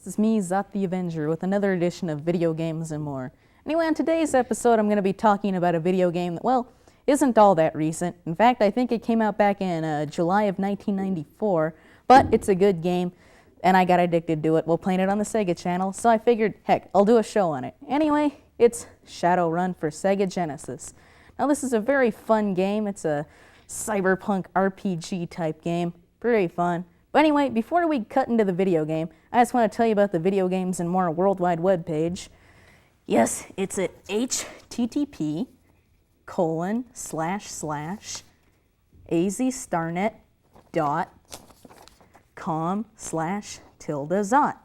This is me, Zot the Avenger, with another edition of Video Games and More. Anyway, on today's episode, I'm going to be talking about a video game that, well, isn't all that recent. In fact, I think it came out back in July of 1994, but it's a good game, and I got addicted to it while playing it on the Sega Channel, so I figured, heck, I'll do a show on it. Anyway, it's Shadowrun for Sega Genesis. Now, this is a very fun game. It's a cyberpunk RPG type game. Pretty fun. But anyway, before we cut into the video game, I just want to tell you about the Video Games and More worldwide webpage. Yes, it's at http://azstarnet.com/tilde-zot.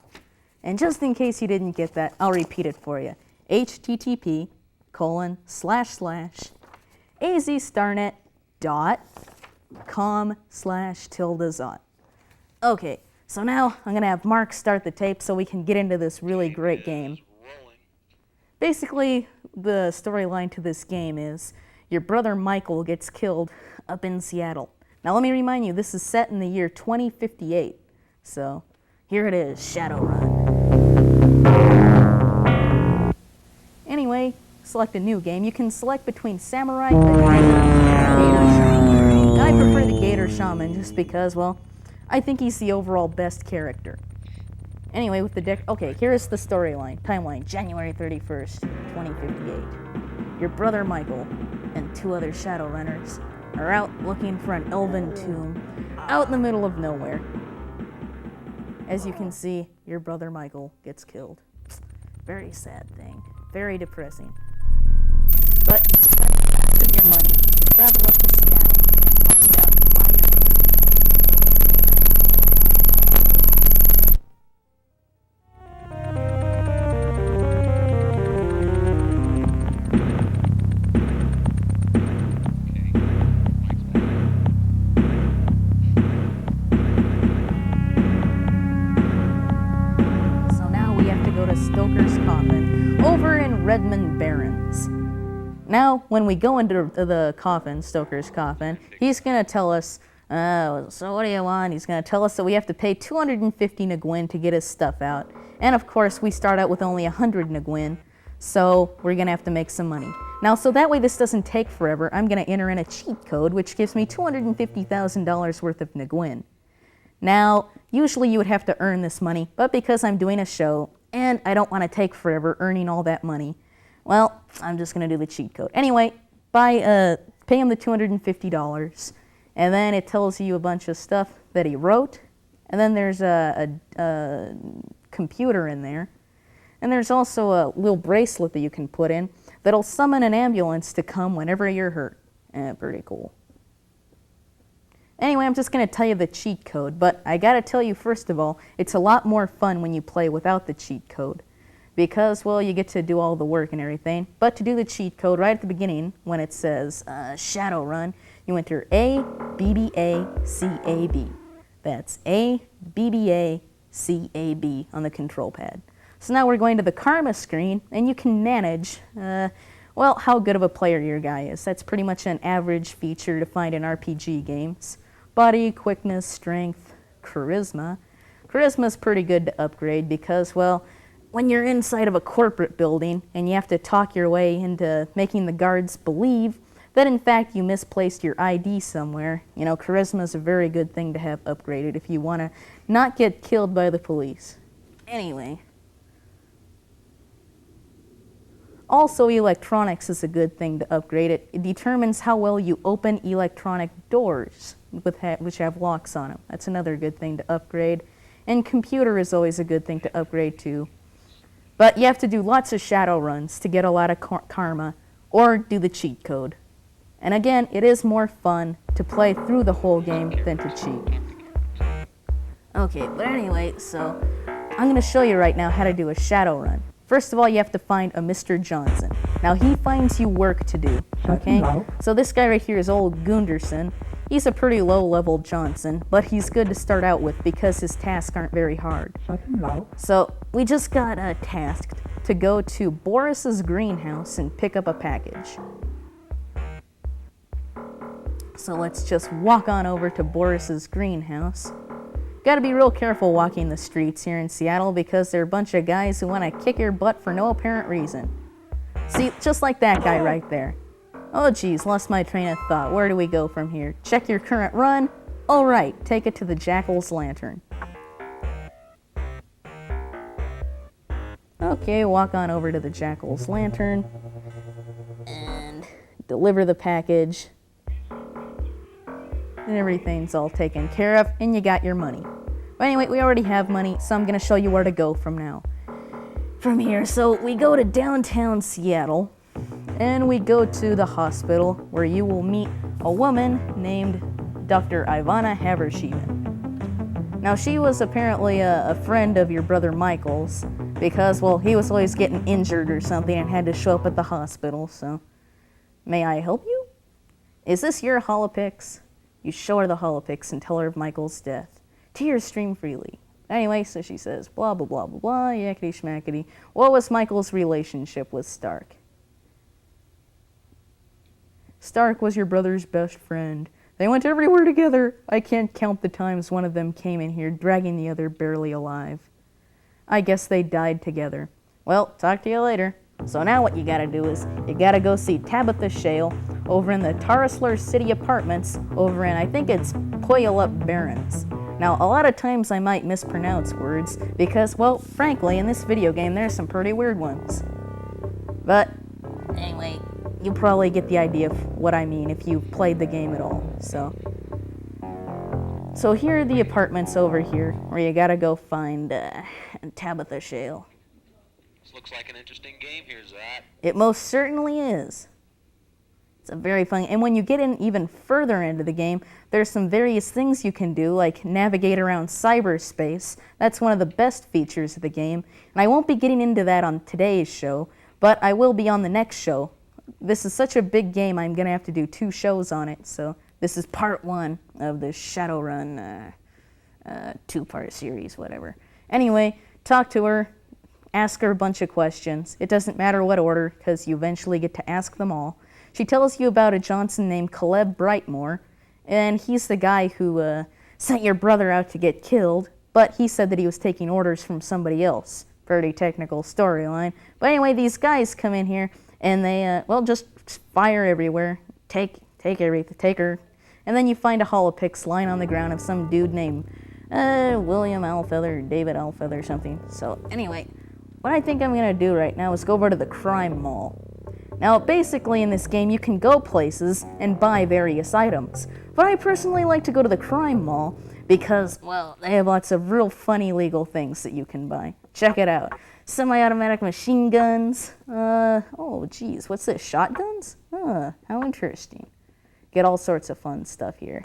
And just in case you didn't get that, I'll repeat it for you. http://azstarnet.com/tilde-zot. Okay, so now I'm going to have Mark start the tape so we can get into this really great game. Basically, the storyline to this game is your brother Michael gets killed up in Seattle. Now let me remind you, this is set in the year 2058. So here it is, Shadowrun. Anyway, select a new game. You can select between Samurai, the Gator, and Gator Shaman. I prefer the Gator Shaman just because, well, I think he's the overall best character. Anyway, with the deck, okay, here's the storyline, timeline, January 31st, 2058. Your brother Michael and two other Shadowrunners are out looking for an elven tomb out in the middle of nowhere. As you can see, your brother Michael gets killed. Very sad thing, very depressing. But you spend the rest of your money to travel up to Seattle and find out why your Stoker's Coffin over in Redmond Barrens. Now, when we go into the coffin, Stoker's Coffin, he's going to tell us, so what do you want? He's going to tell us that we have to pay 250 Nguyen to get his stuff out. And of course, we start out with only 100 Nguyen, so we're going to have to make some money. Now, so that way this doesn't take forever, I'm going to enter in a cheat code, which gives me $250,000 worth of Nguyen. Now, usually you would have to earn this money, but because I'm doing a show, and I don't want to take forever earning all that money, well, I'm just going to do the cheat code. Anyway, pay him the $250, and then it tells you a bunch of stuff that he wrote, and then there's a computer in there, and there's also a little bracelet that you can put in that'll summon an ambulance to come whenever you're hurt. Pretty cool. Anyway, I'm just going to tell you the cheat code, but I got to tell you first of all, it's a lot more fun when you play without the cheat code because, well, you get to do all the work and everything. But to do the cheat code right at the beginning, when it says Shadowrun, you enter A-B-B-A-C-A-B. That's A-B-B-A-C-A-B on the control pad. So now we're going to the Karma screen, and you can manage, well, how good of a player your guy is. That's pretty much an average feature to find in RPG games. Body, quickness, strength, charisma. Charisma's pretty good to upgrade because, well, when you're inside of a corporate building and you have to talk your way into making the guards believe that in fact you misplaced your ID somewhere, you know, charisma's a very good thing to have upgraded if you want to not get killed by the police. Anyway. Also, electronics is a good thing to upgrade. It determines how well you open electronic doors which have locks on them. That's another good thing to upgrade. And computer is always a good thing to upgrade too. But you have to do lots of shadow runs to get a lot of karma or do the cheat code. And again, it is more fun to play through the whole game than to cheat. Okay, but anyway, so I'm going to show you right now how to do a shadow run. First of all, you have to find a Mr. Johnson. Now, he finds you work to do, okay? So this guy right here is old Gunderson. He's a pretty low-level Johnson, but he's good to start out with because his tasks aren't very hard. So we just got tasked to go to Boris's greenhouse and pick up a package. So let's just walk on over to Boris's greenhouse. Gotta be real careful walking the streets here in Seattle because they're a bunch of guys who want to kick your butt for no apparent reason. See, just like that guy right there. Oh geez, lost my train of thought. Where do we go from here? Check your current run. Alright, take it to the Jackal's Lantern. Okay, walk on over to the Jackal's Lantern and deliver the package. And everything's all taken care of, and you got your money. But anyway, we already have money, so I'm going to show you where to go from now. From here, so we go to downtown Seattle, and we go to the hospital, where you will meet a woman named Dr. Ivana Haversheven. Now, she was apparently a friend of your brother Michael's, because, well, he was always getting injured or something and had to show up at the hospital, so... May I help you? Is this your holopix? You show her the holopix and tell her of Michael's death. Tears stream freely. Anyway, so she says, blah, blah, blah, blah, blah, yakety schmackety. What was Michael's relationship with Stark? Stark was your brother's best friend. They went everywhere together. I can't count the times one of them came in here, dragging the other barely alive. I guess they died together. Well, talk to you later. So now what you gotta do is, you gotta go see Tabitha Shale over in the Tarisler City Apartments over in, I think it's Puyallup Barrens. Now, a lot of times I might mispronounce words because, well, frankly, in this video game, there's some pretty weird ones. But, anyway, you'll probably get the idea of what I mean if you've played the game at all, so. So here are the apartments over here, where you gotta go find Tabitha Shale. This looks like an interesting game here, Zach. It most certainly is. It's a very fun, and when you get in even further into the game, there's some various things you can do, like navigate around cyberspace. That's one of the best features of the game, and I won't be getting into that on today's show, but I will be on the next show. This is such a big game, I'm going to have to do 2 shows on it, so this is part 1 of the Shadowrun 2-part series, whatever. Anyway, talk to her, ask her a bunch of questions. It doesn't matter what order, because you eventually get to ask them all. She tells you about a Johnson named Caleb Brightmore, and he's the guy who sent your brother out to get killed, but he said that he was taking orders from somebody else. Pretty technical storyline. But anyway, these guys come in here, and they, well, just fire everywhere. Take everything, take her. And then you find a holopix lying on the ground of some dude named William Alfeather, or David Alfeather or something. So anyway, what I think I'm going to do right now is go over to the crime mall. Now, basically in this game, you can go places and buy various items. But I personally like to go to the crime mall because, well, they have lots of real funny legal things that you can buy. Check it out. Semi-automatic machine guns. Oh, geez, what's this? Shotguns? How interesting. Get all sorts of fun stuff here.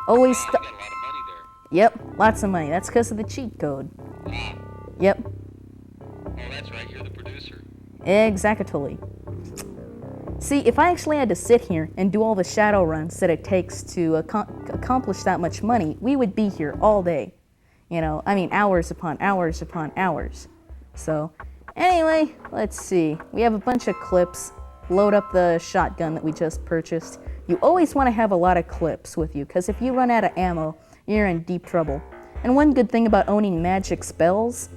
Always Wow, you got a lot of money there. Yep, lots of money. That's because of the cheat code. Wow. Yep. Oh, that's right, you're the producer. Exactly. See, if I actually had to sit here and do all the shadow runs that it takes to accomplish that much money, we would be here all day. You know, I mean, hours upon hours upon hours. So, anyway, let's see. We have a bunch of clips. Load up the shotgun that we just purchased. You always want to have a lot of clips with you, because if you run out of ammo, you're in deep trouble. And one good thing about owning magic spells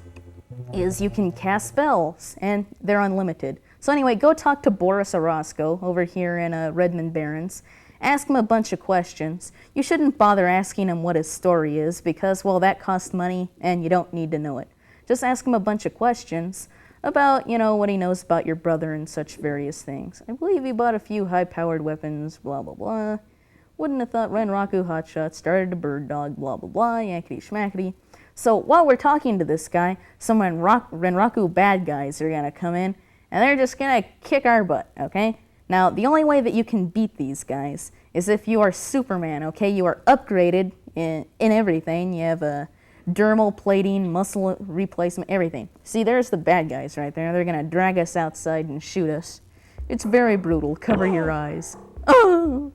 is you can cast spells, and they're unlimited. So anyway, go talk to Boris Orozco over here in Redmond Barrens. Ask him a bunch of questions. You shouldn't bother asking him what his story is because, well, that costs money and you don't need to know it. Just ask him a bunch of questions about, you know, what he knows about your brother and such various things. I believe he bought a few high-powered weapons, blah, blah, blah. Wouldn't have thought Renraku Hotshot started a bird dog, blah, blah, blah, yakety schmackety. So while we're talking to this guy, some Renraku bad guys are going to come in, and they're just going to kick our butt, okay? Now, the only way that you can beat these guys is if you are Superman, okay? You are upgraded in everything. You have a dermal plating, muscle replacement, everything. See, there's the bad guys right there. They're going to drag us outside and shoot us. It's very brutal. Cover your eyes. Oh!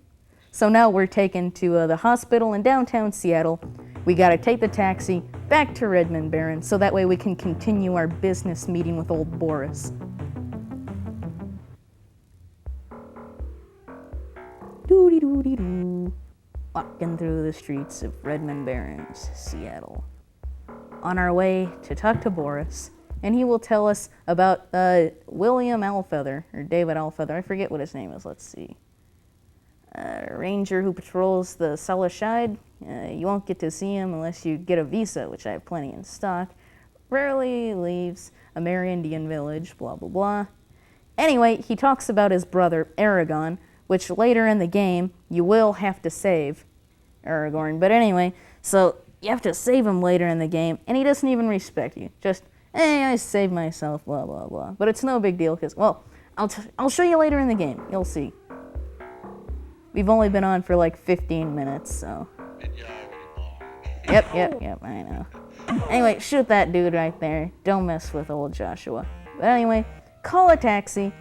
So now we're taken to the hospital in downtown Seattle. We got to take the taxi back to Redmond Barrens so that way we can continue our business meeting with old Boris. Doody Doo-dee-doo-dee-doo. Walking through the streets of Redmond Barrens, Seattle. On our way to talk to Boris, and he will tell us about William Alfeather, or David Alfeather, I forget what his name is, let's see. Ranger who patrols the Salashide. You won't get to see him unless you get a visa, which I have plenty in stock. Rarely leaves a Amerindian village, blah blah blah. Anyway, he talks about his brother, Aragon, which later in the game, you will have to save Aragorn. But anyway, so you have to save him later in the game, and he doesn't even respect you. Just, hey, I saved myself, blah, blah, blah. But it's no big deal, because, well, I'll show you later in the game. You'll see. We've only been on for like 15 minutes, so. Yep, I know. Anyway, shoot that dude right there. Don't mess with old Joshua. But anyway, call a taxi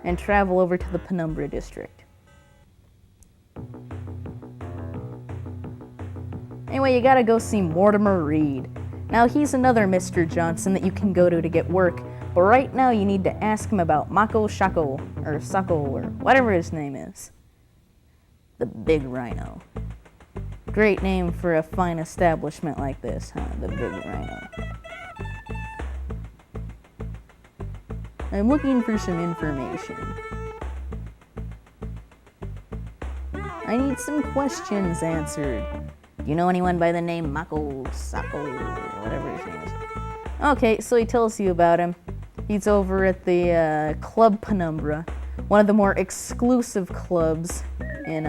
and travel over to the Penumbra district. Anyway, you gotta go see Mortimer Reed. Now, he's another Mr. Johnson that you can go to get work, but right now you need to ask him about Mako Shako, or Sako, or whatever his name is. The Big Rhino. Great name for a fine establishment like this, huh? The Big Rhino. I'm looking for some information. I need some questions answered. Do you know anyone by the name Mako Sako, whatever his name is? Okay, so he tells you about him. He's over at the Club Penumbra, one of the more exclusive clubs in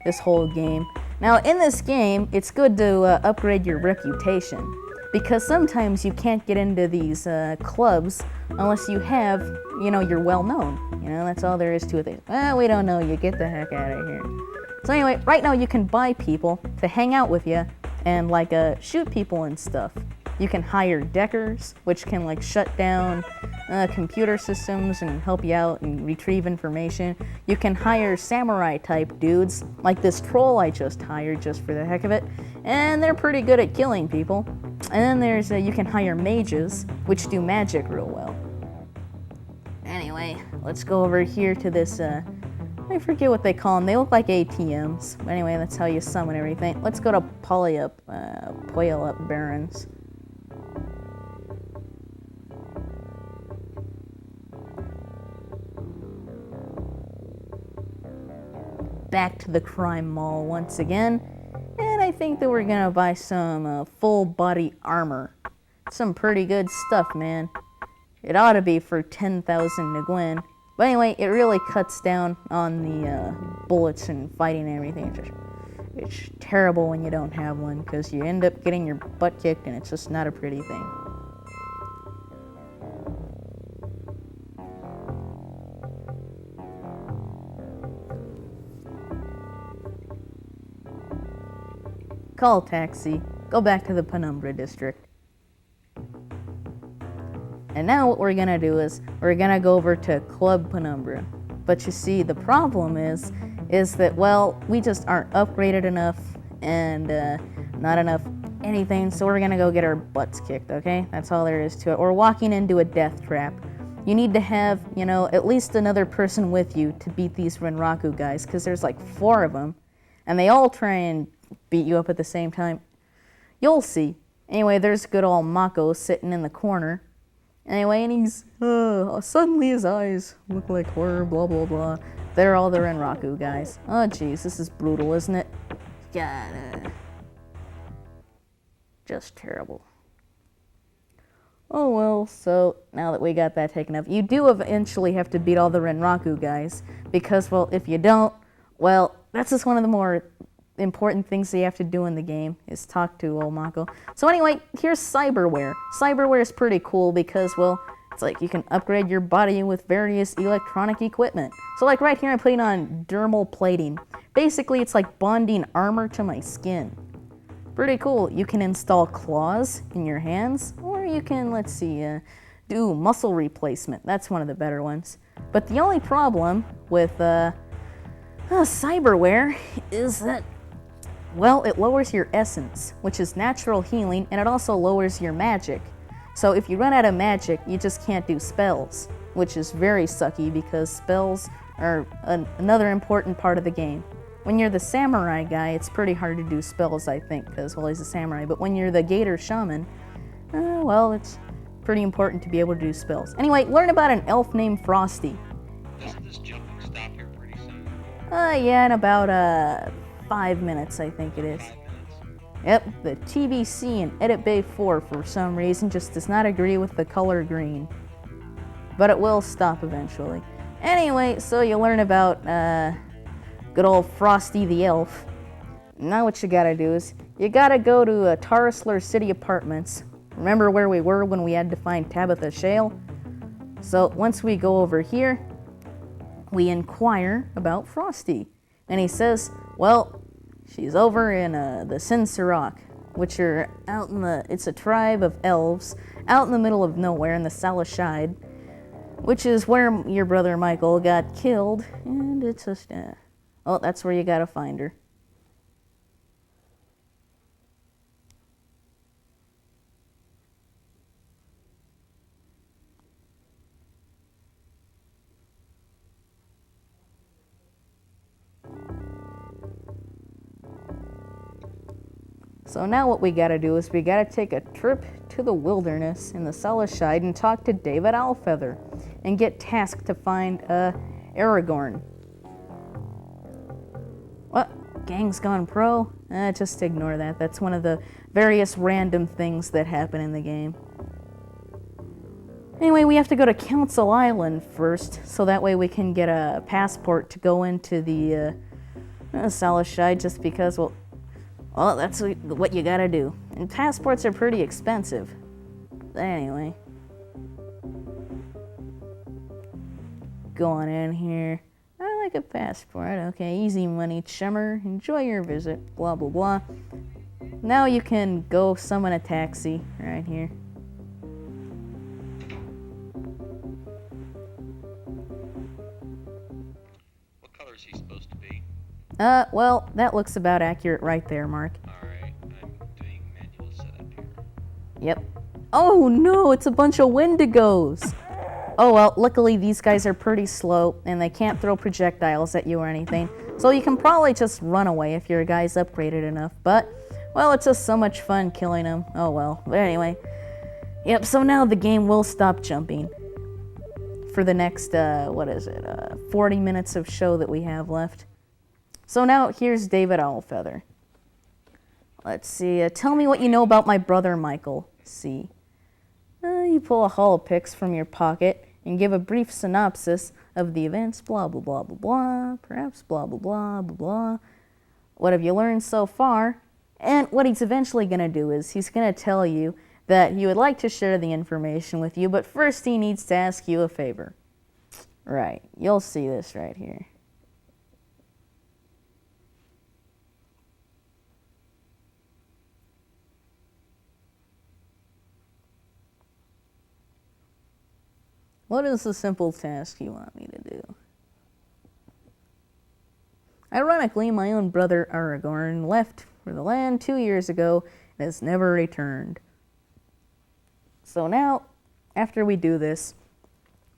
this whole game. Now, in this game, it's good to upgrade your reputation, because sometimes you can't get into these clubs unless you have, you're well known. That's all there is to it. We don't know you. Get the heck out of here. So anyway, right now you can buy people to hang out with you and shoot people and stuff. You can hire deckers, which can shut down computer systems and help you out and retrieve information. You can hire samurai type dudes, like this troll I just hired just for the heck of it, and they're pretty good at killing people. And then you can hire mages, which do magic real well. Anyway, let's go over here to this, I forget what they call them. They look like ATMs. But anyway, that's how you summon everything. Let's go to Puyallup Barrens. Back to the crime mall once again. And I think that we're gonna buy some full body armor. Some pretty good stuff, man. It ought to be for 10,000 Nguyen. But anyway, it really cuts down on the bullets and fighting and everything. It's terrible when you don't have one, because you end up getting your butt kicked, and it's just not a pretty thing. Call taxi. Go back to the Penumbra district. And now what we're gonna do is we're gonna go over to Club Penumbra. But you see, the problem is that, well, we just aren't upgraded enough and not enough anything, so we're gonna go get our butts kicked, okay? That's all there is to it. We're walking into a death trap. You need to have, at least another person with you to beat these Renraku guys, because there's 4 of them, and they all try and beat you up at the same time. You'll see. Anyway, there's good old Mako sitting in the corner. Anyway, and he's, suddenly his eyes look like horror, blah, blah, blah. They're all the Renraku guys. Oh, jeez, this is brutal, isn't it? God, just terrible. Oh, well, so now that we got that taken up, you do eventually have to beat all the Renraku guys, because, well, if you don't, well, that's just one of the more important things that you have to do in the game, is talk to old Mako. So anyway, here's cyberware. Cyberware is pretty cool because, well, it's you can upgrade your body with various electronic equipment. So right here I'm putting on dermal plating. Basically, it's like bonding armor to my skin. Pretty cool. You can install claws in your hands, or you can, let's see, do muscle replacement. That's one of the better ones. But the only problem with cyberware is that, well, it lowers your essence, which is natural healing, and it also lowers your magic. So if you run out of magic, you just can't do spells, which is very sucky because spells are another important part of the game. When you're the samurai guy, it's pretty hard to do spells, I think, because, well, he's a samurai. But when you're the gator shaman, well, it's pretty important to be able to do spells. Anyway, learn about an elf named Frosty. Doesn't this jumping stop here pretty soon? Yeah, in about 5 minutes, I think it is. 5 minutes. Yep, the TBC in Edit Bay 4 for some reason just does not agree with the color green. But it will stop eventually. Anyway, so you learn about good old Frosty the Elf. Now what you gotta do is, you gotta go to Tarisler City Apartments. Remember where we were when we had to find Tabitha Shale? So once we go over here, we inquire about Frosty. And he says, well, she's over in the Sinsarak, which are out in it's a tribe of elves, out in the middle of nowhere in the Salashide, which is where your brother Michael got killed, and it's just, oh, that's where you gotta find her. So now what we gotta do is we gotta take a trip to the wilderness in the Salashide and talk to David Owlfeather and get tasked to find Aragorn. What? Gang's gone pro? Just ignore that. That's one of the various random things that happen in the game. Anyway, we have to go to Council Island first, so that way we can get a passport to go into the Salashide, just because, well, that's what you gotta do. And passports are pretty expensive. Anyway. Going in here. I like a passport. Okay, easy money, chummer. Enjoy your visit. Blah, blah, blah. Now you can go summon a taxi right here. What color is he supposed to be? Well, that looks about accurate right there, Mark. Alright, I'm doing manual setup here. Yep. Oh no, it's a bunch of Wendigos! Oh well, luckily these guys are pretty slow, and they can't throw projectiles at you or anything, so you can probably just run away if your guy's upgraded enough, but, well, it's just so much fun killing them. Oh well. But anyway. Yep, so now the game will stop jumping for the next, 40 minutes of show that we have left. So now, here's David Owlfeather. Let's see, tell me what you know about my brother Michael. See. You pull a holopics from your pocket and give a brief synopsis of the events, blah, blah, blah, blah, blah, perhaps blah, blah, blah, blah, blah. What have you learned so far? And what he's eventually going to do is he's going to tell you that he would like to share the information with you, but first he needs to ask you a favor. Right, you'll see this right here. What is the simple task you want me to do? Ironically, my own brother Aragorn left for the land 2 years ago and has never returned. So now, after we do this,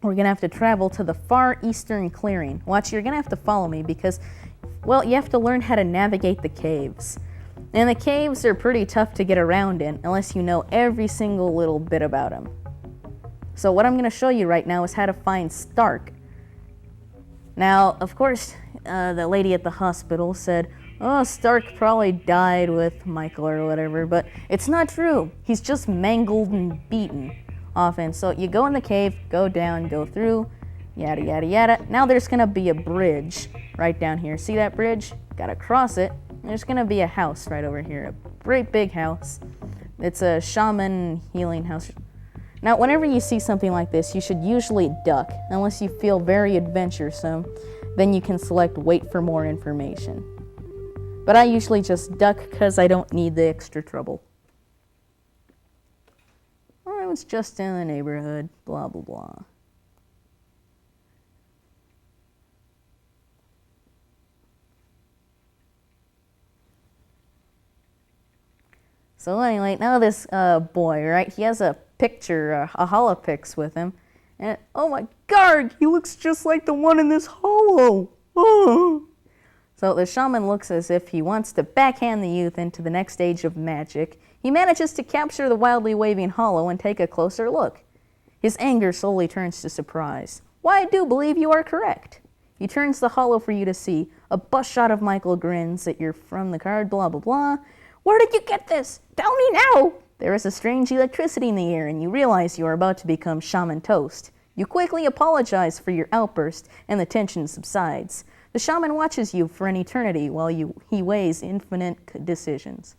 we're going to have to travel to the far eastern clearing. Watch, you're going to have to follow me because, well, you have to learn how to navigate the caves. And the caves are pretty tough to get around in unless you know every single little bit about them. So what I'm going to show you right now is how to find Stark. Now, of course, the lady at the hospital said, oh, Stark probably died with Michael or whatever, but it's not true. He's just mangled and beaten often. So you go in the cave, go down, go through, yada, yada, yada. Now there's going to be a bridge right down here. See that bridge? Got to cross it. There's going to be a house right over here, a great big house. It's a shaman healing house. Now, whenever you see something like this, you should usually duck, unless you feel very adventuresome. Then you can select wait for more information. But I usually just duck because I don't need the extra trouble. I was just in the neighborhood, blah, blah, blah. So anyway, now this boy, right, he has a picture, a holopix with him. And, oh my god, he looks just like the one in this holo. Oh. So the shaman looks as if he wants to backhand the youth into the next stage of magic. He manages to capture the wildly waving hollow and take a closer look. His anger slowly turns to surprise. Why, I do believe you are correct. He turns the hollow for you to see. A bust shot of Michael grins that you're from the card, blah, blah, blah. Where did you get this? Tell me now! There is a strange electricity in the air, and you realize you are about to become shaman toast. You quickly apologize for your outburst, and the tension subsides. The shaman watches you for an eternity while he weighs infinite decisions.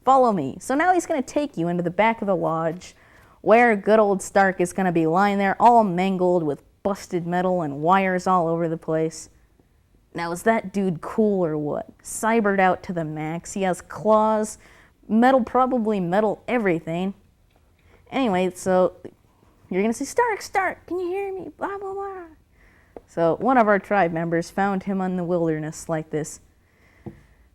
Follow me. So now he's going to take you into the back of the lodge, where good old Stark is going to be lying there all mangled with busted metal and wires all over the place. Now, is that dude cool or what? Cybered out to the max. He has claws, metal, probably metal everything. Anyway, so you're going to say, Stark, can you hear me? Blah, blah, blah. So one of our tribe members found him in the wilderness like this.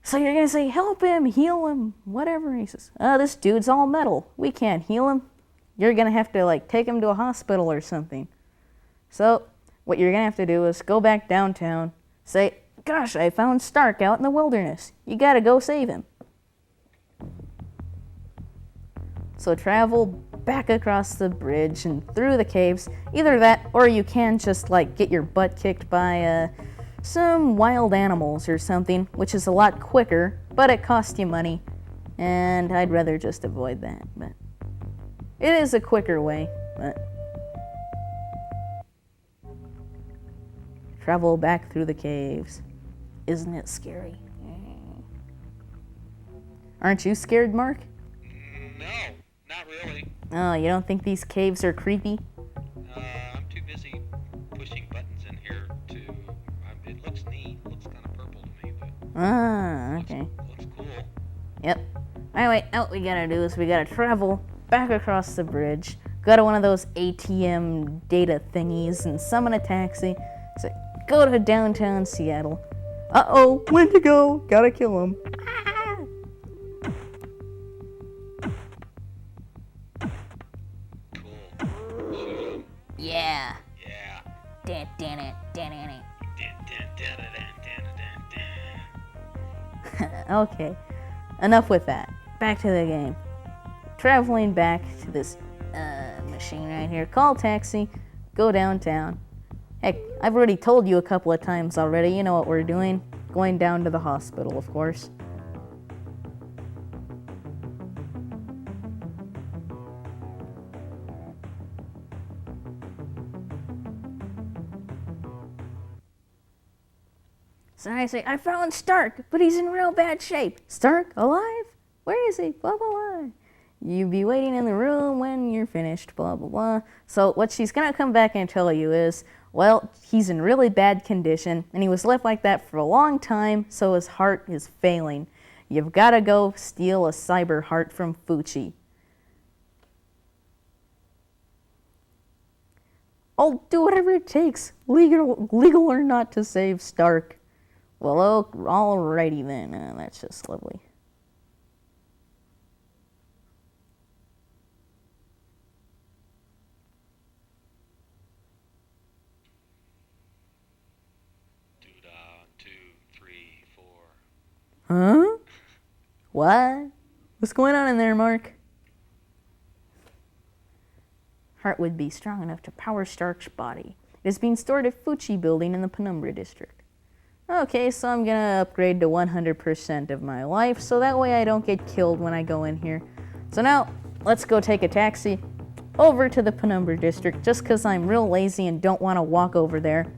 So you're going to say, help him, heal him, whatever. He says, this dude's all metal. We can't heal him. You're going to have to, take him to a hospital or something. So what you're going to have to do is go back downtown, say, gosh, I found Stark out in the wilderness. You got to go save him. So travel back across the bridge and through the caves. Either that, or you can just, get your butt kicked by, some wild animals or something, which is a lot quicker, but it costs you money. And I'd rather just avoid that, but it is a quicker way, but travel back through the caves. Isn't it scary? Aren't you scared, Mark? No, not really. Oh, you don't think these caves are creepy? I'm too busy pushing buttons in here to... it looks neat. It looks kind of purple to me, but... Okay. Looks cool. Yep. Anyway, what we gotta do is we gotta travel back across the bridge, go to one of those ATM data thingies and summon a taxi. So go to downtown Seattle. Uh-oh, Wendigo! Gotta kill him. Cool. Shoot 'em. Yeah. Yeah. Dun, dun, dun, dun, dun, Dun, dun, dun, dun, dun, dun, dun. Okay, enough with that. Back to the game. Traveling back to this machine right here. Call taxi. Go downtown. Heck, I've already told you a couple of times already. You know what we're doing. Going down to the hospital, of course. So I say, I found Stark, but he's in real bad shape. Stark, alive? Where is he? Blah, blah, blah. You be waiting in the room when you're finished, blah, blah, blah. So what she's going to come back and tell you is, well, he's in really bad condition, and he was left like that for a long time, so his heart is failing. You've got to go steal a cyber heart from Fucci. I'll do whatever it takes, legal or not, to save Stark. Well, alrighty then. That's just lovely. Doo-dah, 2, 3, 4. Huh? What? What's going on in there, Mark? Heart would be strong enough to power Stark's body. It is being stored at Fucci building in the Penumbra district. Okay, so I'm gonna upgrade to 100% of my life, so that way I don't get killed when I go in here. So now, let's go take a taxi over to the Penumbra district, just because I'm real lazy and don't want to walk over there.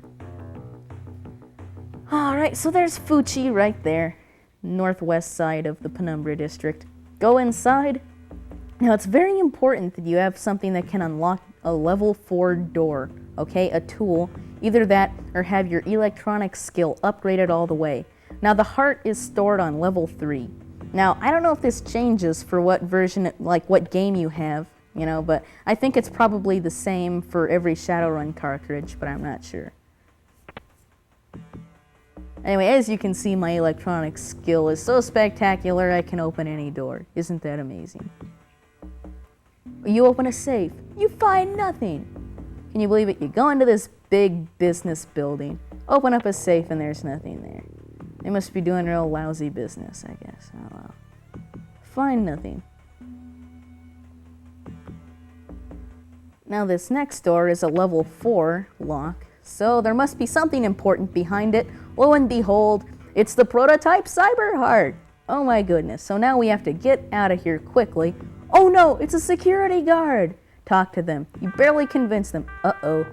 Alright, so there's Fucci right there, northwest side of the Penumbra district. Go inside. Now, it's very important that you have something that can unlock a level 4 door, okay, a tool. Either that or have your electronic skill upgraded all the way. Now, the heart is stored on level 3. Now, I don't know if this changes for what version, what game you have, but I think it's probably the same for every Shadowrun cartridge, but I'm not sure. Anyway, as you can see, my electronic skill is so spectacular I can open any door. Isn't that amazing? You open a safe, you find nothing. Can you believe it? You go into this big business building, open up a safe, and there's nothing there. They must be doing real lousy business, I guess. Oh well. Find nothing. Now this next door is a level 4 lock, so there must be something important behind it. Lo and behold, it's the prototype cyber heart. Oh my goodness, so now we have to get out of here quickly. Oh no, it's a security guard. Talk to them. You barely convince them. Uh-oh.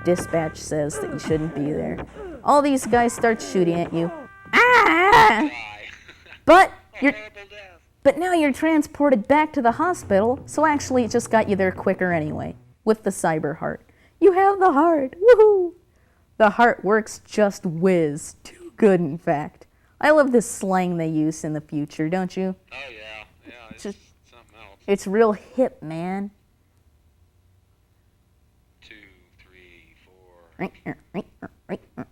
Dispatch says that you shouldn't be there. All these guys start shooting at you. Ah! But now you're transported back to the hospital, so actually it just got you there quicker anyway. With the cyber heart. You have the heart. Woohoo! The heart works just whiz. Too good, in fact. I love this slang they use in the future, don't you? Oh, yeah. Yeah, it's Just- something else. It's real hip, man. 2, 3, 4.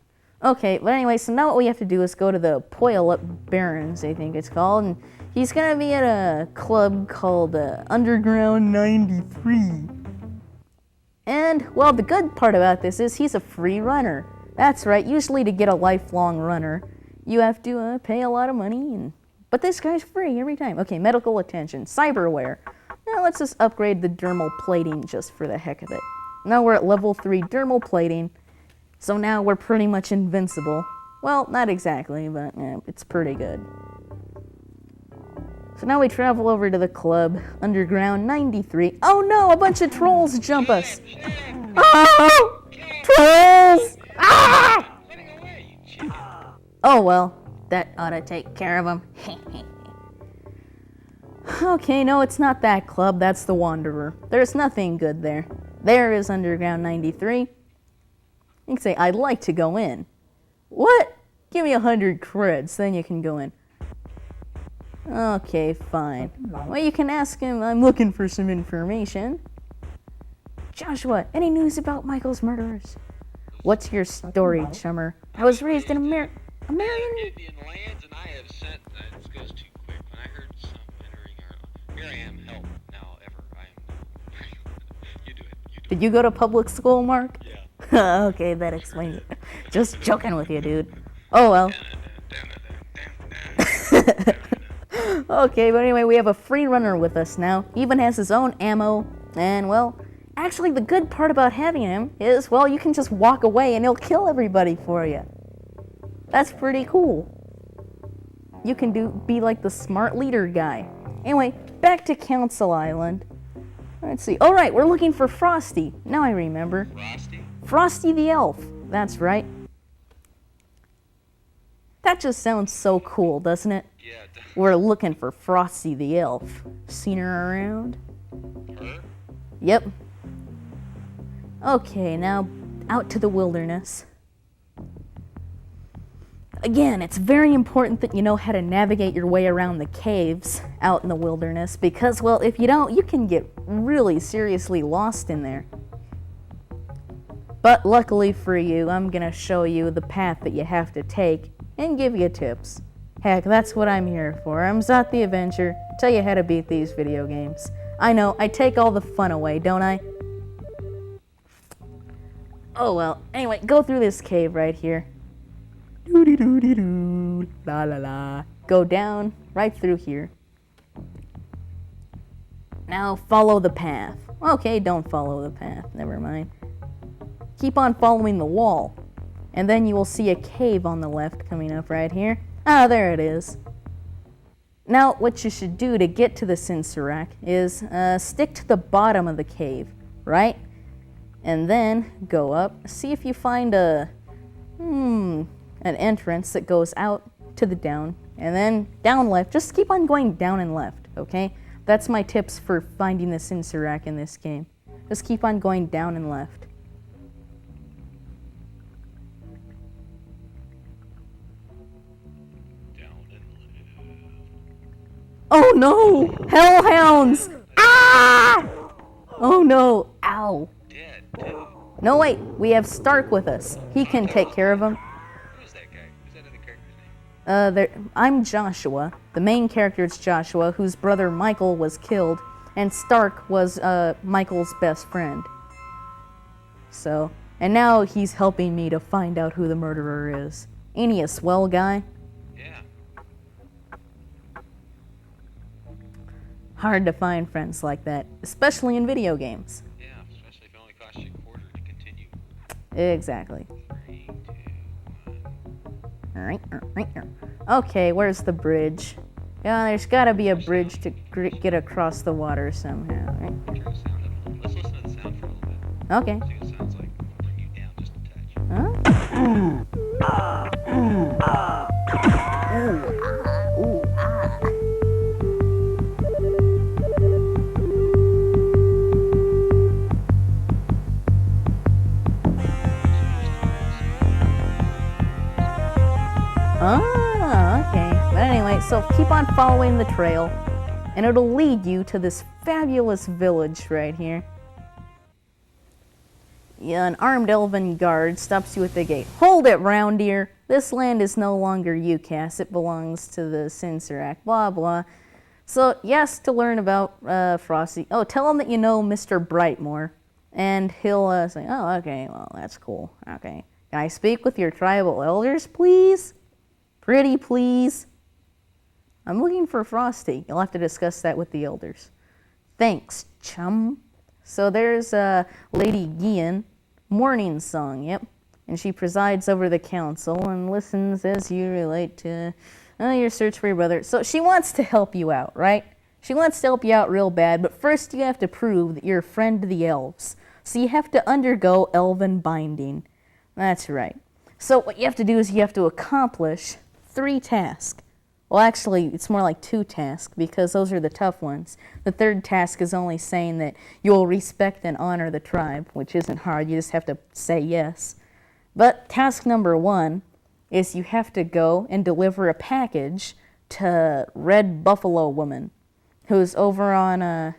Okay, but anyway, so now what we have to do is go to the Poil-up Barrens, I think it's called, and he's gonna be at a club called Underground 93. And, well, the good part about this is he's a free runner. That's right, usually to get a lifelong runner, you have to pay a lot of money, but this guy's free every time. Okay, medical attention, cyberware. Now let's just upgrade the dermal plating just for the heck of it. Now we're at level 3 dermal plating, so now we're pretty much invincible. Well, not exactly, but it's pretty good. So now we travel over to the club, Underground 93. Oh no, a bunch of trolls jump us. Oh! Trolls! Ah! Running away, you chicken. Oh well, that ought to take care of them. Okay, no, it's not that club, that's the Wanderer. There's nothing good there. There is Underground 93. You can say, I'd like to go in. What? Give me 100 creds, then you can go in. Okay, fine. Well, you can ask him, I'm looking for some information. Joshua, any news about Michael's murderers? What's your story, chummer? I was raised in American... Indian lands, and I have sent. This goes too quick. When I heard some entering our. Here I am, help. Now, ever. I am. You do it. Did you go to public school, Mark? Yeah. Okay, that explains it. Just joking with you, dude. Oh well. Okay, but anyway, we have a free runner with us now. He even has his own ammo, and well, actually the good part about having him is, well, you can just walk away and he'll kill everybody for you. That's pretty cool. You can be like the smart leader guy. Anyway, back to Council Island. Let's see. All right, we're looking for Frosty. Now I remember. Frosty? Frosty the elf. That's right. That just sounds so cool, doesn't it? Yeah, We're looking for Frosty the elf. Seen her around? her? Yep. Okay, now out to the wilderness. Again, it's very important that you know how to navigate your way around the caves out in the wilderness because, well, if you don't, you can get really seriously lost in there. But luckily for you, I'm gonna show you the path that you have to take and give you tips. Heck, that's what I'm here for. I'm Zot the Avenger, tell you how to beat these video games. I know, I take all the fun away, don't I? Oh well, anyway, go through this cave right here. Doo-dee-doo-dee-doo, la la la. Go down, right through here. Now follow the path. Okay, don't follow the path, never mind. Keep on following the wall. And then you will see a cave on the left coming up right here. Ah, there it is. Now, what you should do to get to the Sinserac is stick to the bottom of the cave, right? And then go up, see if you find an entrance that goes out to the down, and then down left. Just keep on going down and left, okay? That's my tips for finding the Sinserac in this game. Just keep on going down and left. Down and left. Oh no! Hellhounds! Ah! Oh no! Ow! Dead, dude. No, wait, we have Stark with us. He can take care of him. Who's that guy? Who's that other character's name? I'm Joshua. The main character is Joshua, whose brother Michael was killed, and Stark was Michael's best friend. And now he's helping me to find out who the murderer is. Ain't he a swell guy? Hard to find friends like that, especially in video games. Yeah, especially if it only costs you a quarter to continue. Exactly. 3, 2, 1. Okay, where's the bridge? Yeah, there's gotta be a bridge to get across the water somehow, right? Turn the sound up a little. Let's listen to the sound for a little bit. Okay. See what it sounds like. I'll bring you down just a touch. Huh? Ah, okay. But anyway, so keep on following the trail, and it'll lead you to this fabulous village right here. Yeah, an armed elven guard stops you at the gate. Hold it, round deer. This land is no longer UCAS. It belongs to the Sinserac. Blah, blah. So, yes, to learn about Frosty. Oh, tell him that you know Mr. Brightmore. And he'll say, oh, okay, well, that's cool. Okay. Can I speak with your tribal elders, please? Pretty please? I'm looking for Frosty. You'll have to discuss that with the elders. Thanks, chum. So there's Lady Gian, morning song, yep. And she presides over the council and listens as you relate to your search for your brother. So she wants to help you out, right? She wants to help you out real bad, but first you have to prove that you're a friend to the elves. So you have to undergo elven binding. That's right. So what you have to do is you have to accomplish 3 tasks. Well, actually, it's more like 2 tasks because those are the tough ones. The 3rd task is only saying that you'll respect and honor the tribe, which isn't hard. You just have to say yes. But task number 1 is you have to go and deliver a package to Red Buffalo Woman, who's over on,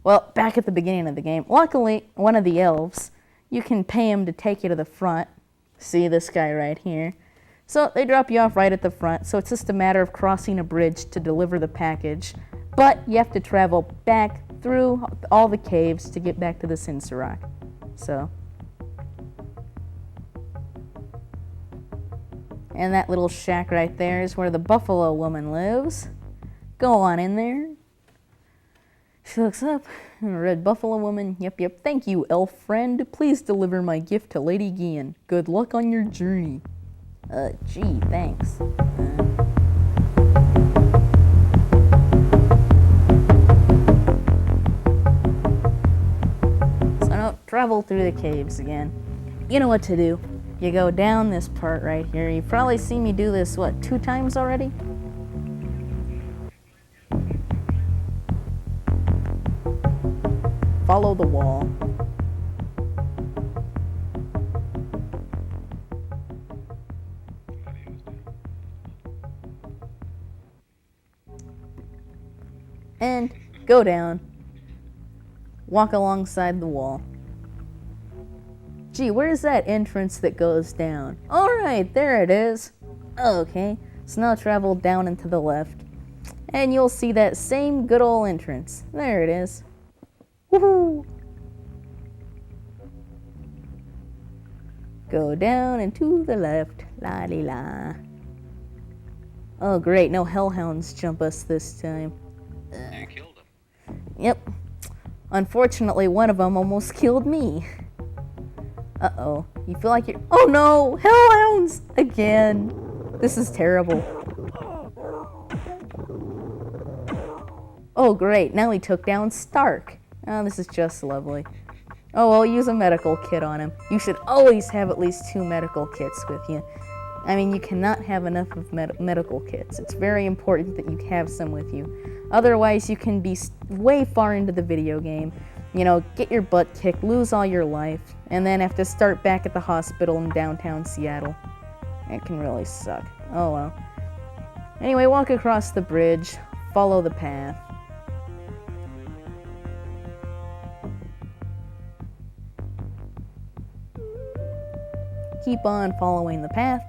well, back at the beginning of the game. Luckily, one of the elves, you can pay him to take you to the front. See this guy right here. So they drop you off right at the front, so it's just a matter of crossing a bridge to deliver the package. But you have to travel back through all the caves to get back to the Sinserac. So. And that little shack right there is where the Buffalo Woman lives. Go on in there. She looks up. Red Buffalo Woman. Yep. Thank you, elf friend. Please deliver my gift to Lady Gian. Good luck on your journey. Gee, thanks. So now, travel through the caves again. You know what to do. You go down this part right here. You've probably seen me do this, 2 times already? Follow the wall. And go down. Walk alongside the wall. Gee, where's that entrance that goes down? Alright, there it is. Okay, so now travel down and to the left. And you'll see that same good old entrance. There it is. Woohoo! Go down and to the left. La-di-la. Oh great, no hellhounds jump us this time. You killed him. Yep. Unfortunately, one of them almost killed me. Uh-oh. You feel like you're... Oh no! Hellhounds! Again. This is terrible. Oh great, now he took down Stark. Oh, this is just lovely. Oh, well, use a medical kit on him. You should always have at least 2 medical kits with you. I mean, you cannot have enough of medical kits. It's very important that you have some with you. Otherwise, you can be way far into the video game, get your butt kicked, lose all your life, and then have to start back at the hospital in downtown Seattle. It can really suck. Oh well. Anyway, walk across the bridge, follow the path. Keep on following the path,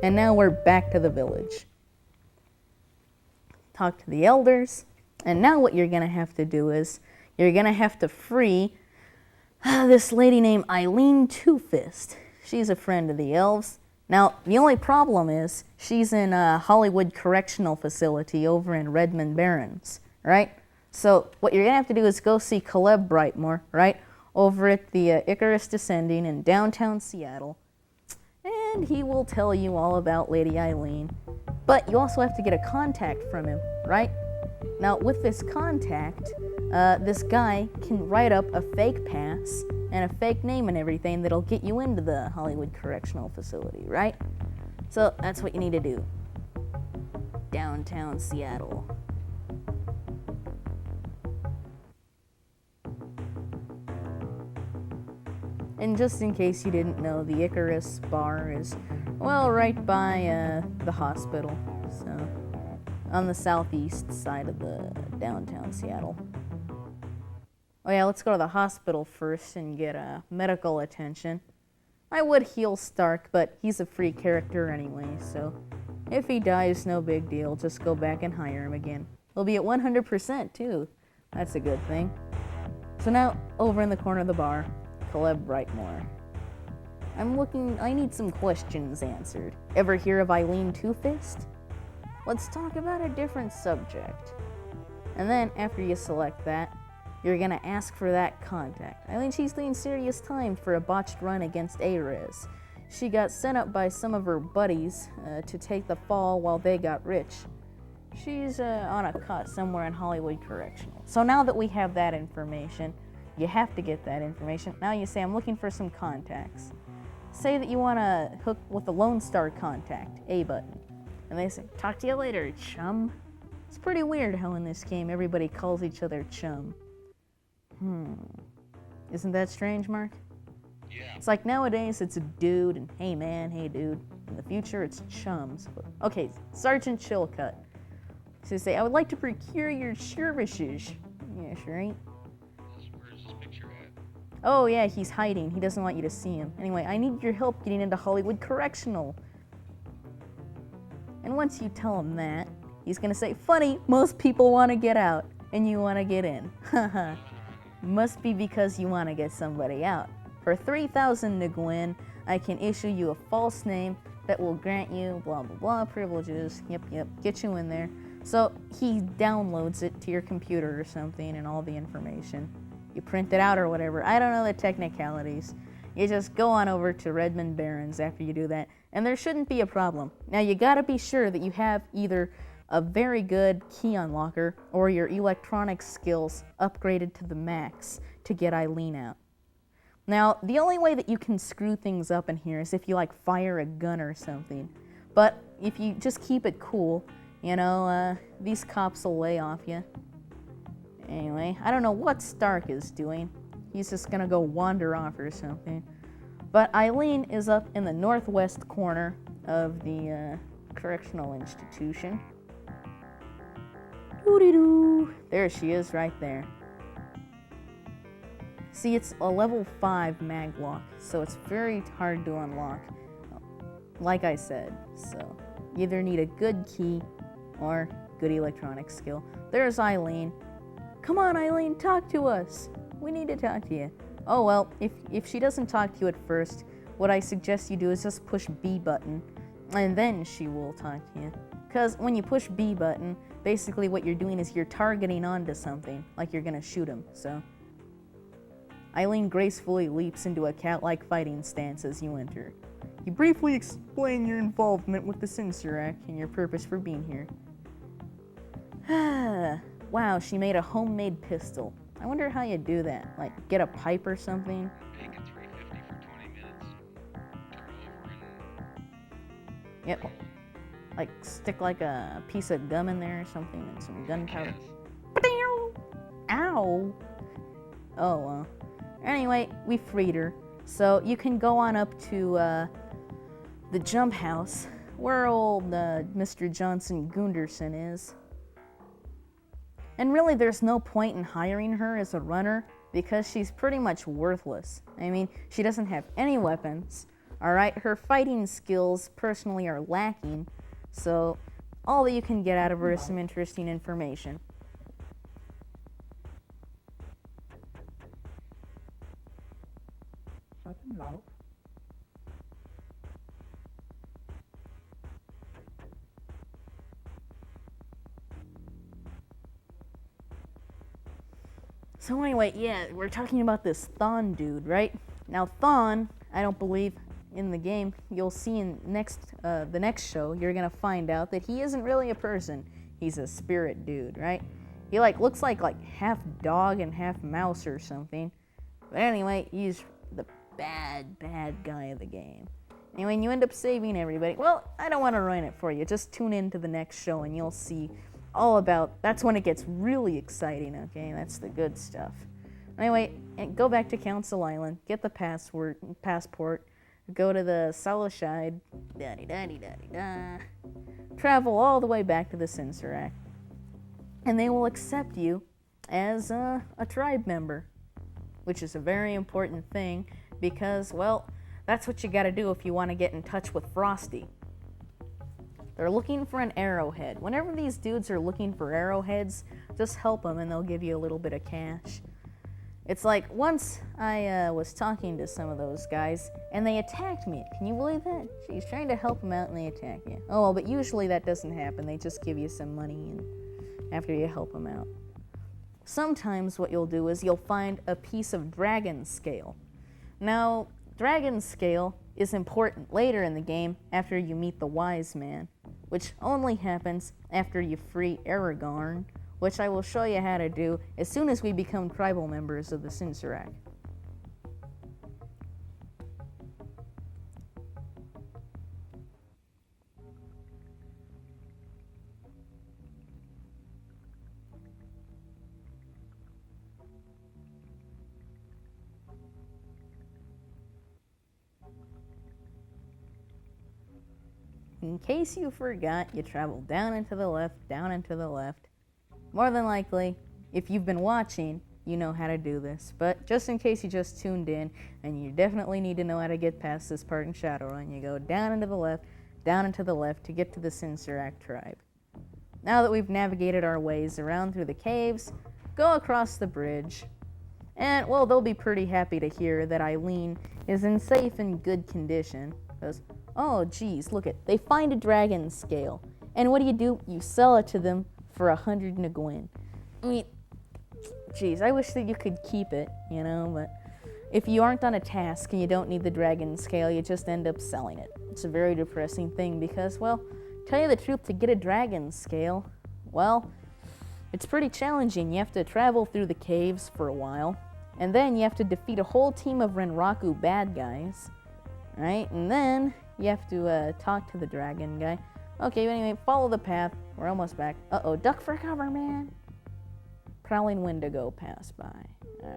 and now we're back to the village. Talk to the elders, and now what you're gonna have to do is you're gonna have to free this lady named Eileen Two-Fist. She's a friend of the elves. Now, the only problem is she's in a Hollywood Correctional Facility over in Redmond Barrens, right? So what you're going to have to do is go see Caleb Brightmore, right, over at the Icarus Descending in downtown Seattle. And he will tell you all about Lady Eileen. But you also have to get a contact from him, right? Now, with this contact, this guy can write up a fake pass and a fake name and everything that'll get you into the Hollywood Correctional Facility, right? So that's what you need to do. Downtown Seattle. And just in case you didn't know, the Icarus bar is, well, right by the hospital. So, on the southeast side of the downtown Seattle. Oh yeah, let's go to the hospital first and get medical attention. I would heal Stark, but he's a free character anyway, so if he dies, no big deal. Just go back and hire him again. He'll be at 100% too. That's a good thing. So now, over in the corner of the bar, Caleb Brightmore. I need some questions answered. Ever hear of Eileen Two-Fist? Let's talk about a different subject. And then, after you select that, you're gonna ask for that contact. Eileen, she's doing serious time for a botched run against Ares. She got sent up by some of her buddies to take the fall while they got rich. She's on a cut somewhere in Hollywood Correctional. So now that we have that information, you have to get that information. Now you say, I'm looking for some contacts. Say that you want to hook with the Lone Star contact, A button. And they say, talk to you later, chum. It's pretty weird how in this game everybody calls each other chum. Isn't that strange, Mark? Yeah. It's like nowadays it's a dude and hey man, hey dude. In the future it's chums. Okay, Sergeant Chilcutt. So they say, I would like to procure your services. Yes, right? Where's this picture at? Oh yeah, he's hiding. He doesn't want you to see him. Anyway, I need your help getting into Hollywood Correctional. And once you tell him that, he's gonna say, funny, most people want to get out, and you want to get in. Haha. Must be because you want to get somebody out. For 3,000 Nguyen, I can issue you a false name that will grant you blah blah blah privileges. Yep, get you in there. So he downloads it to your computer or something and all the information. You print it out or whatever. I don't know the technicalities. You just go on over to Redmond Barrens after you do that, and there shouldn't be a problem. Now you gotta be sure that you have either a very good key unlocker or your electronic skills upgraded to the max to get Eileen out. Now, the only way that you can screw things up in here is if you like fire a gun or something. But if you just keep it cool, you know, these cops will lay off you. Anyway, I don't know what Stark is doing. He's just gonna go wander off or something. But Eileen is up in the northwest corner of the correctional institution. Doo-dee-doo. There she is right there. See, it's a level 5 mag lock, so it's very hard to unlock. Like I said, so you either need a good key or good electronic skill. There's Eileen. Come on, Eileen, talk to us. We need to talk to you. Oh well, if she doesn't talk to you at first, what I suggest you do is just push B button, and then she will talk to you. Because when you push B button, basically what you're doing is you're targeting onto something, like you're gonna shoot him, so. Eileen gracefully leaps into a cat-like fighting stance as you enter. You briefly explain your involvement with the Sinserac and your purpose for being here. Wow, she made a homemade pistol. I wonder how you do that. Like, get a pipe or something? Make it $3.50 for 20 minutes. Turn over and... Yep. Like, stick like a piece of gum in there or something and some gunpowder. Yes. Ow! Oh, well. Anyway, we freed her. So you can go on up to the jump house where old Mr. Johnson Gunderson is. And really, there's no point in hiring her as a runner because she's pretty much worthless. I mean, she doesn't have any weapons. Alright, her fighting skills personally are lacking. So all that you can get out of her is some interesting information. So anyway, yeah, we're talking about this Thon dude, right? Now Thon, I don't believe in the game. You'll see in the next show, you're gonna find out that he isn't really a person. He's a spirit dude, right? He looks like half dog and half mouse or something. But anyway, he's the bad guy of the game. Anyway, and you end up saving everybody. Well, I don't want to ruin it for you. Just tune in to the next show and you'll see all about. That's when it gets really exciting. Okay, that's the good stuff. Anyway, go back to Council Island. Get the passport. Go to the Solishide. Da-de-da-de-da-de-da. Travel all the way back to the Cincerac. And they will accept you as a tribe member, which is a very important thing because, well, that's what you gotta do if you want to get in touch with Frosty. They're looking for an arrowhead. Whenever these dudes are looking for arrowheads, just help them and they'll give you a little bit of cash. It's like once I was talking to some of those guys and they attacked me. Can you believe that? She's trying to help them out and they attack you. Oh, well, but usually that doesn't happen. They just give you some money and after you help them out. Sometimes what you'll do is you'll find a piece of dragon scale. Now, dragon scale is important later in the game after you meet the wise man, which only happens after you free Aragorn, which I will show you how to do as soon as we become tribal members of the Cincerac. In case you forgot, you travel down and to the left, down and to the left. More than likely, if you've been watching, you know how to do this. But just in case you just tuned in, and you definitely need to know how to get past this part in Shadowrun, you go down and to the left, down and to the left to get to the Cincerac tribe. Now that we've navigated our ways around through the caves, go across the bridge. And, well, they'll be pretty happy to hear that Eileen is in safe and good condition. Because, oh, geez, look it. They find a dragon scale. And what do? You sell it to them for 100 Nguyen. I mean, geez, I wish that you could keep it, you know, but if you aren't on a task and you don't need the dragon scale, you just end up selling it. It's a very depressing thing because, well, tell you the truth, to get a dragon scale, well, it's pretty challenging. You have to travel through the caves for a while, and then you have to defeat a whole team of Renraku bad guys, right? And then you have to talk to the dragon guy. Okay, anyway, follow the path. We're almost back. Uh-oh, duck for cover, man. Prowling Wendigo pass by.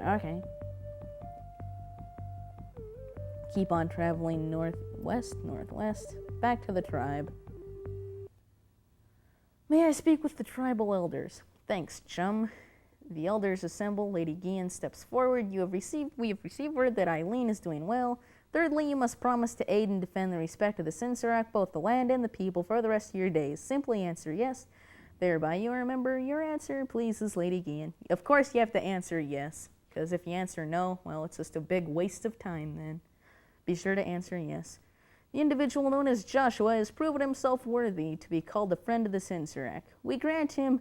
Okay. Keep on traveling northwest, back to the tribe. May I speak with the tribal elders? Thanks, chum. The elders assemble. Lady Gian steps forward. We have received word that Eileen is doing well. Thirdly, you must promise to aid and defend the respect of the Cincerac, both the land and the people, for the rest of your days. Simply answer yes. Thereby you remember your answer pleases Lady Gian. Of course you have to answer yes, because if you answer no, well, it's just a big waste of time then. Be sure to answer yes. The individual known as Joshua has proven himself worthy to be called a friend of the Cincerac. We grant him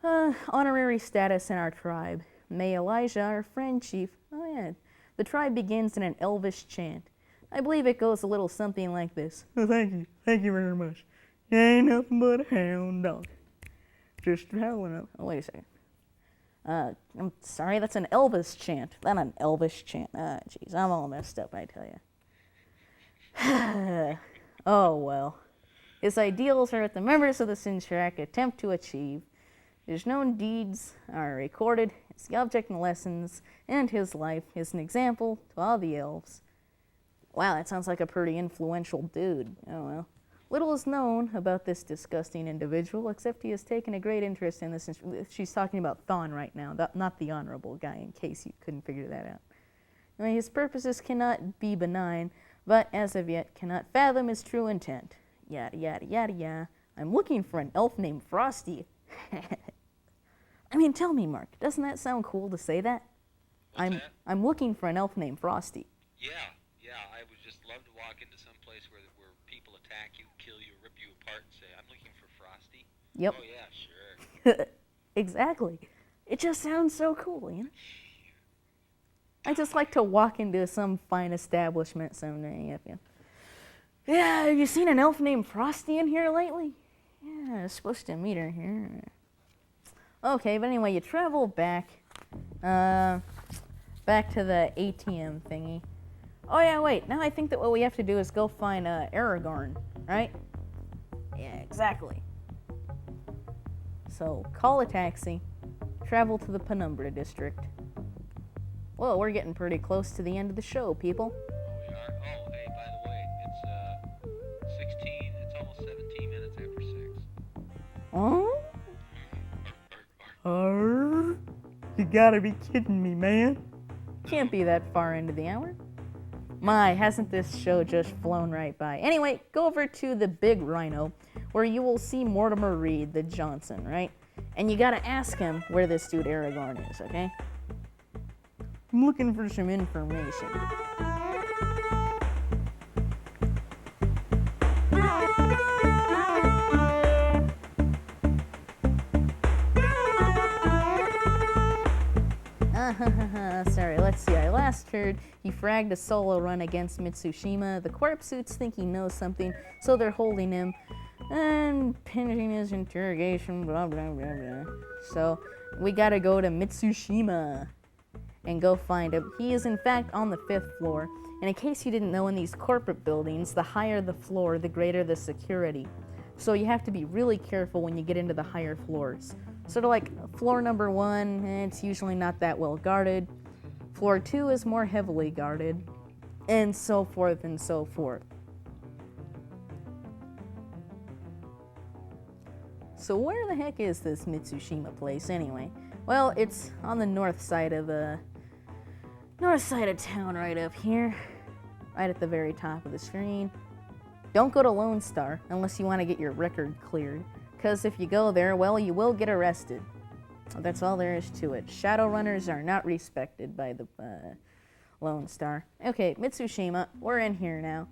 honorary status in our tribe. May Elijah, our friend chief, the tribe begins in an elvish chant. I believe it goes a little something like this. Oh, thank you very much. You ain't nothing but a hound dog. Just traveling up. Oh, wait a second. I'm sorry, that's an Elvis chant. Not an elvish chant. Jeez, I'm all messed up, I tell you. Oh, well. His ideals are what the members of the Cincerac attempt to achieve. His known deeds are recorded, his object and lessons, and his life is an example to all the elves. Wow, that sounds like a pretty influential dude. Oh, well. Little is known about this disgusting individual, except he has taken a great interest in this. She's talking about Thon right now, not the honorable guy, in case you couldn't figure that out. Anyway, his purposes cannot be benign, but as of yet cannot fathom his true intent. Yada, yada, yada, yada. I'm looking for an elf named Frosty. I mean, tell me, Mark, doesn't that sound cool to say that? I'm looking for an elf named Frosty. Yeah, I would just love to walk into some place where people attack you, kill you, rip you apart, and say, I'm looking for Frosty. Yep. Oh, yeah, sure. Exactly. It just sounds so cool, you know? I just like to walk into some fine establishment someday. Yeah, have you seen an elf named Frosty in here lately? Yeah, I was supposed to meet her here. Okay, but anyway, you travel back to the ATM thingy. Oh yeah, wait, now I think that what we have to do is go find Aragorn, right? Yeah, exactly. So, call a taxi, travel to the Penumbra district. Well, we're getting pretty close to the end of the show, people. Oh, we are? Oh, hey, by the way, it's almost 17 minutes after 6. You gotta be kidding me, man. Can't be that far into the hour. My, hasn't this show just flown right by? Anyway, go over to the Big Rhino, where you will see Mortimer Reed, the Johnson, right? And you gotta ask him where this dude Aragorn is, okay? I'm looking for some information. Sorry, let's see. I last heard he fragged a solo run against Mitsushima. The corp suits think he knows something, so they're holding him and pinning his interrogation, blah, blah, blah, blah. So, we gotta go to Mitsushima and go find him. He is, in fact, on the 5th floor. And in case you didn't know, in these corporate buildings, the higher the floor, the greater the security. So you have to be really careful when you get into the higher floors. Sort of like floor number 1, it's usually not that well guarded. Floor 2 is more heavily guarded, and so forth and so forth. So where the heck is this Mitsushima place anyway? Well, it's on the north side of town, right up here, right at the very top of the screen. Don't go to Lone Star unless you want to get your record cleared, because if you go there, well, you will get arrested. That's all there is to it. Shadowrunners are not respected by the Lone Star. Okay, Mitsushima, we're in here now.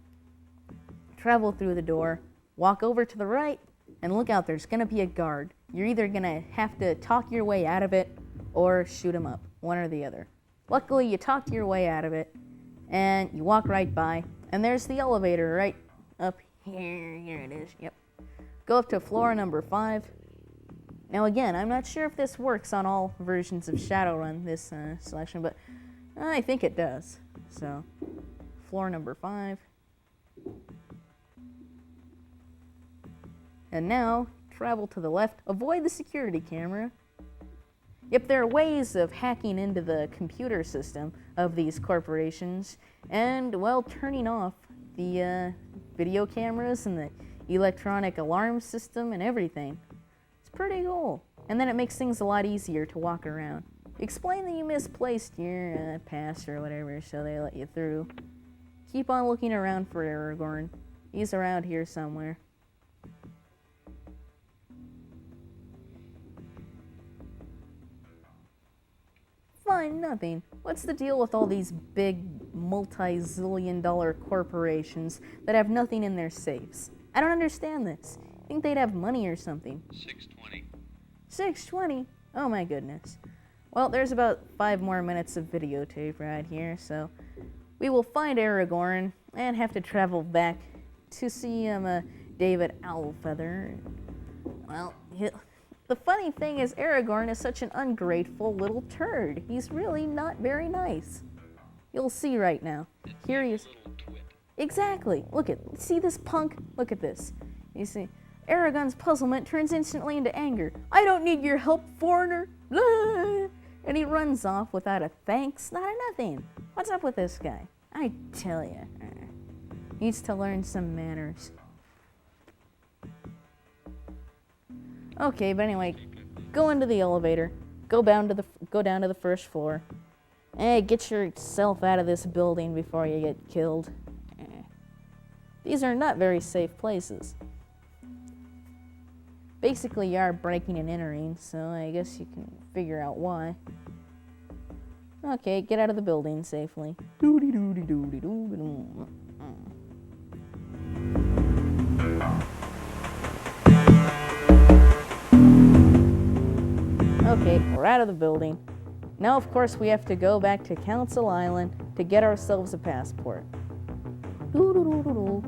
Travel through the door, walk over to the right, and look out, there's gonna be a guard. You're either gonna have to talk your way out of it or shoot him up, one or the other. Luckily, you talked your way out of it, and you walk right by, and there's the elevator right up here. Here it is, yep. Go up to floor number 5. Now again, I'm not sure if this works on all versions of Shadowrun, this selection, but I think it does. So, floor number 5. And now, travel to the left, avoid the security camera. Yep, there are ways of hacking into the computer system of these corporations and, well, turning off the video cameras and the electronic alarm system and everything. It's pretty cool. And then it makes things a lot easier to walk around. Explain that you misplaced your pass or whatever, so they let you through. Keep on looking around for Aragorn. He's around here somewhere. Find nothing. What's the deal with all these big multi-zillion-dollar corporations that have nothing in their safes? I don't understand this. I think they'd have money or something. 6:20. 6:20? Oh my goodness. Well, there's about 5 more minutes of videotape right here, so we will find Aragorn and have to travel back to see David Owlfeather. Well, the funny thing is Aragorn is such an ungrateful little turd. He's really not very nice. You'll see right now. Here he is. Exactly. See this punk? Look at this. You see, Aragorn's puzzlement turns instantly into anger. I don't need your help, foreigner. Blah! And he runs off without a thanks, not a nothing. What's up with this guy? I tell you, needs to learn some manners. Okay, but anyway, go into the elevator. Go down to the 1st floor. Get yourself out of this building before you get killed. These are not very safe places. Basically, you are breaking and entering, so I guess you can figure out why. Okay, get out of the building safely. Okay, we're out of the building. Now, of course, we have to go back to Council Island to get ourselves a passport. Doo-doo-doo-doo-doo.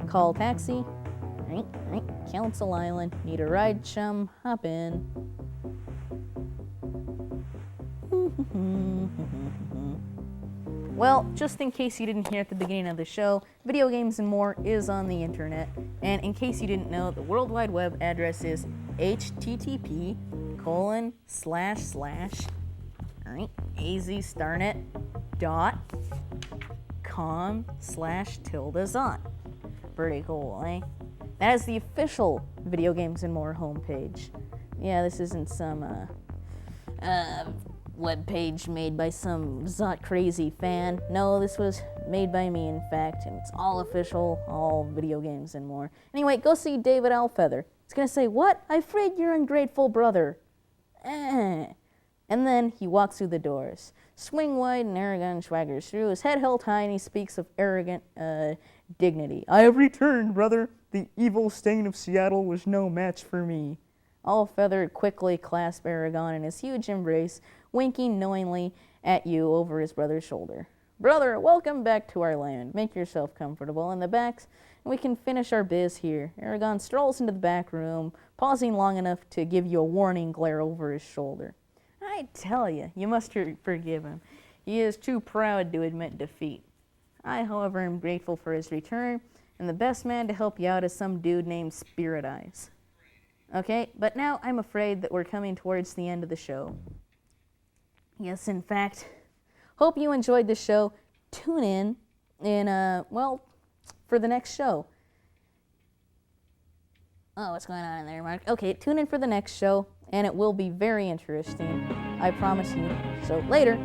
Call taxi. Right, right. Council Island. Need a ride, chum. Hop in. Well, just in case you didn't hear at the beginning of the show, Video Games and More is on the internet. And in case you didn't know, the World Wide Web address is azstarnet.com/tilde-zon. Pretty cool, eh? That is the official Video Games and More homepage. Yeah, this isn't some web page made by some Zot crazy fan. No, this was made by me, in fact, and it's all official, all Video Games and More. Anyway, go see David Alfeather. He's gonna say, "What? I afraid your ungrateful brother." And then he walks through the doors. Swing wide and arrogant swaggers through, his head held high, and he speaks of arrogant dignity. "I have returned, brother. The evil stain of Seattle was no match for me." Allfeather quickly clasped Aragon in his huge embrace, winking knowingly at you over his brother's shoulder. "Brother, welcome back to our land. Make yourself comfortable in the backs, and we can finish our biz here." Aragon strolls into the back room, pausing long enough to give you a warning glare over his shoulder. "I tell you, you must forgive him. He is too proud to admit defeat. I, however, am grateful for his return, and the best man to help you out is some dude named Spirit Eyes." Okay, but now I'm afraid that we're coming towards the end of the show. Yes, in fact. Hope you enjoyed the show. Tune in for the next show. Oh, what's going on in there, Mark? Okay, tune in for the next show, and it will be very interesting. I promise you. So, later.